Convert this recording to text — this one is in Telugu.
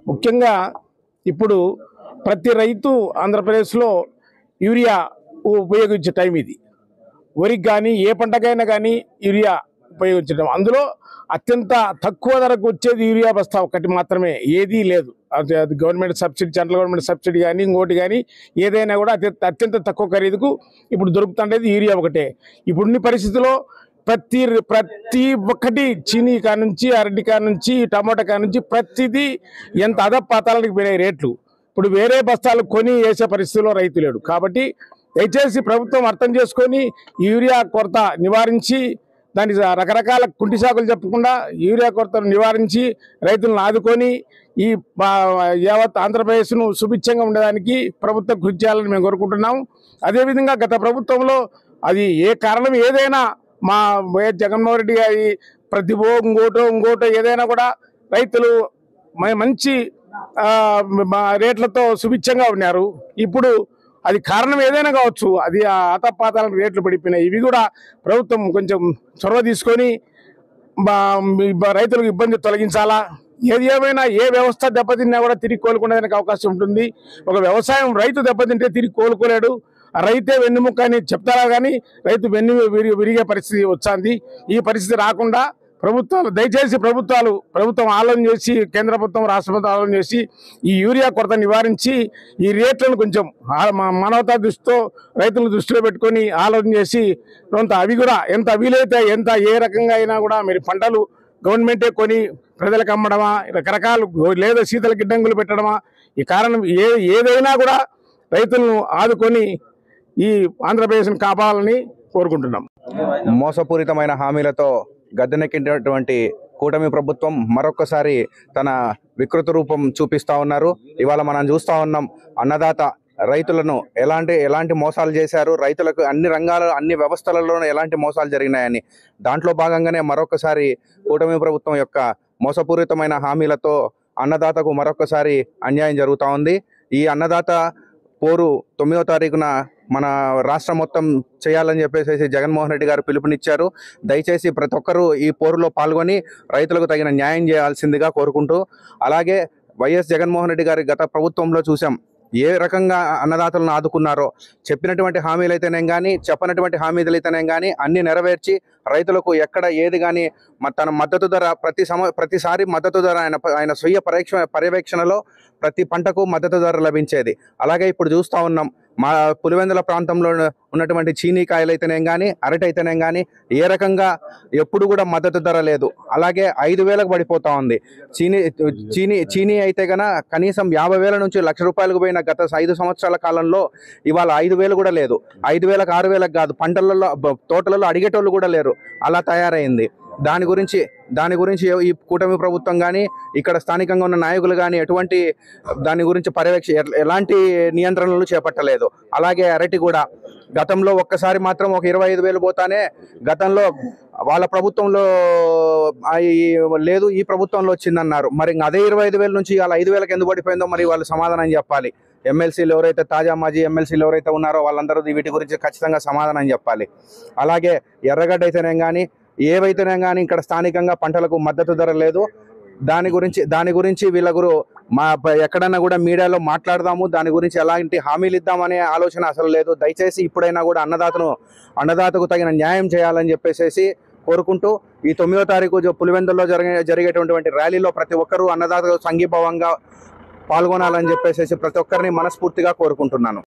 ముఖ్యంగా ఇప్పుడు ప్రతి రైతు ఆంధ్రప్రదేశ్లో యూరియా ఉపయోగించే టైం ఇది. వరికి కానీ ఏ పంటకైనా కానీ యూరియా ఉపయోగించడం. అందులో అత్యంత తక్కువ ధరకు వచ్చేది యూరియా బస్తా ఒకటి మాత్రమే, ఏదీ లేదు. అది government subsidy, central government subsidy కానీ ఇంకోటి కానీ ఏదైనా కూడా అత్యంత తక్కువ ఖరీదుకు ఇప్పుడు దొరుకుతుండేది యూరియా ఒకటే. ఇప్పుడున్న పరిస్థితుల్లో ప్రతి ఒక్కటి చీనీ కా నుంచి, అరటి కా నుంచి, టమాటా కా నుంచి ప్రతిదీ ఎంత అధపాతాలకు పోయినాయి రేట్లు. ఇప్పుడు వేరే బస్తాలు కొని వేసే పరిస్థితిలో రైతు లేడు. కాబట్టి దయచేసి ప్రభుత్వం అర్థం చేసుకొని యూరియా కొరత నివారించి, దాని రకరకాల కుంటి సాకులు చెప్పకుండా యూరియా కొరతను నివారించి రైతులను ఆదుకొని ఈ యావత్ ఆంధ్రప్రదేశ్ను సుభిక్షంగా ఉండడానికి ప్రభుత్వం కృషి చేయాలని మేము కోరుకుంటున్నాం. అదేవిధంగా గత ప్రభుత్వంలో అది ఏ కారణం ఏదైనా మా వైఎస్ జగన్మోహన్ రెడ్డి గారి ప్రతిభో ఇంకోటో ఏదైనా కూడా రైతులు మంచి రేట్లతో సుభిక్షంగా ఉన్నారు. ఇప్పుడు అది కారణం ఏదైనా కావచ్చు, అది ఆతపాతాలకు రేట్లు పడిపోయినాయి. ఇవి కూడా ప్రభుత్వం కొంచెం చొరవ తీసుకొని రైతులకు ఇబ్బంది తొలగించాలా. ఏది ఏమైనా ఏ వ్యవస్థ దెబ్బతిన్నా కూడా తిరిగి కోలుకునేదానికి అవకాశం ఉంటుంది. ఒక వ్యవసాయం రైతు దెబ్బతింటే తిరిగి కోలుకోలేడు. రైతే వెన్నుముక్క అని చెప్తారా కానీ రైతు విరిగే పరిస్థితి వచ్చింది. ఈ పరిస్థితి రాకుండా ప్రభుత్వాలు దయచేసి ప్రభుత్వం ఆలోచన చేసి, కేంద్ర ప్రభుత్వం రాష్ట్ర ప్రభుత్వం ఆలోచన చేసి ఈ యూరియా కొరత నివారించి ఈ రేట్లను కొంచెం మానవతా దృష్టితో రైతులను దృష్టిలో పెట్టుకొని ఆలోచన చేసి అవి కూడా ఎంత వీలైతే ఏ రకంగా అయినా కూడా మీరు పంటలు గవర్నమెంటే కొని ప్రజలకు అమ్మడమా, రకరకాలు లేదా శీతల గిడ్డంగులు పెట్టడమా, ఈ కారణం ఏదైనా కూడా రైతులను ఆదుకొని ఈ ఆంధ్రప్రదేశ్ను కాపాడాలని కోరుకుంటున్నాం. మోసపూరితమైన హామీలతో గద్దెనెక్కినటువంటి కూటమి ప్రభుత్వం మరొక్కసారి తన వికృత రూపం చూపిస్తూ ఉన్నారు. ఇవాళ మనం చూస్తూ ఉన్నాం, అన్నదాత రైతులను ఎలాంటి మోసాలు చేశారు, రైతులకు అన్ని రంగాల అన్ని వ్యవస్థలలోనూ ఎలాంటి మోసాలు జరిగినాయని. దాంట్లో భాగంగానే మరొకసారి కూటమి ప్రభుత్వం యొక్క మోసపూరితమైన హామీలతో అన్నదాతకు మరొకసారి అన్యాయం జరుగుతూ ఉంది. ఈ అన్నదాత పోరు 9వ తారీఖున మన రాష్ట్రం మొత్తం చేయాలని చెప్పేసి జగన్మోహన్ రెడ్డి గారు పిలుపునిచ్చారు. దయచేసి ప్రతి ఒక్కరూ ఈ పోరులో పాల్గొని రైతులకు తగిన న్యాయం చేయాల్సిందిగా కోరుకుంటూ, అలాగే వైఎస్ జగన్మోహన్ రెడ్డి గారి గత ప్రభుత్వంలో చూసాం ఏ రకంగా అన్నదాతలను ఆదుకున్నారో. చెప్పినటువంటి హామీలు అయితేనేం కానీ, చెప్పనటువంటి హామీలు అయితేనేం కానీ అన్ని నెరవేర్చి రైతులకు ఎక్కడ ఏది కానీ తన మద్దతు ధర ప్రతిసారి మద్దతు ధర ఆయన స్వీయ పర్యవేక్షణలో ప్రతి పంటకు మద్దతు ధర లభించేది. అలాగే ఇప్పుడు చూస్తూ ఉన్నాం, మా పులివెందుల ప్రాంతంలో ఉన్నటువంటి చీనీకాయలు అయితేనేం కానీ, అరటి అయితేనేం కానీ ఏ రకంగా ఎప్పుడు కూడా మద్దతు ధర లేదు. అలాగే 5,000కు పడిపోతూ ఉంది. చీనీ అయితే కనీసం 50,000 నుంచి ₹1,00,000 పోయిన గత 5 సంవత్సరాల కాలంలో ఇవాళ 5,000 కూడా లేదు. 5,000కు 6,000కు కాదు, పంటలలో తోటలలో అడిగేటోళ్ళు కూడా లేరు. అలా తయారైంది. దాని గురించి ఈ కూటమి ప్రభుత్వం కానీ, ఇక్కడ స్థానికంగా ఉన్న నాయకులు కానీ దాని గురించి ఎలాంటి నియంత్రణలు చేపట్టలేదు. అలాగే అరటి కూడా గతంలో ఒక్కసారి మాత్రం ఒక 25,000 పోతానే గతంలో వాళ్ళ ప్రభుత్వంలో లేదు, ఈ ప్రభుత్వంలో వచ్చిందన్నారు. మరి అదే 25,000 నుంచి ఇవాళ 5,000కి ఎందుకు పడిపోయిందో మరి వాళ్ళు సమాధానం చెప్పాలి. ఎమ్మెల్సీలు ఎవరైతే మాజీ ఎమ్మెల్సీలు ఎవరైతే ఉన్నారో వాళ్ళందరూ వీటి గురించి ఖచ్చితంగా సమాధానం చెప్పాలి. అలాగే ఎర్రగడ్డ అయితేనేం కానీ, ఏవైతేనేం కానీ ఇక్కడ స్థానికంగా పంటలకు మద్దతు ధర లేదు. దాని గురించి వీళ్ళగురు ఎక్కడన్నా కూడా మీడియాలో మాట్లాడదాము, దాని గురించి ఎలాంటి హామీలు ఇద్దామనే ఆలోచన అసలు లేదు. దయచేసి ఇప్పుడైనా కూడా అన్నదాతకు తగిన న్యాయం చేయాలని చెప్పేసి కోరుకుంటూ, ఈ 9వ తారీఖు పులివెందుల్లో జరిగేటువంటి ర్యాలీలో ప్రతి ఒక్కరూ అన్నదాతకు సంఘీభావంగా పాల్గొనాలని చెప్పేసి ప్రతి ఒక్కరిని మనస్ఫూర్తిగా కోరుకుంటున్నాను.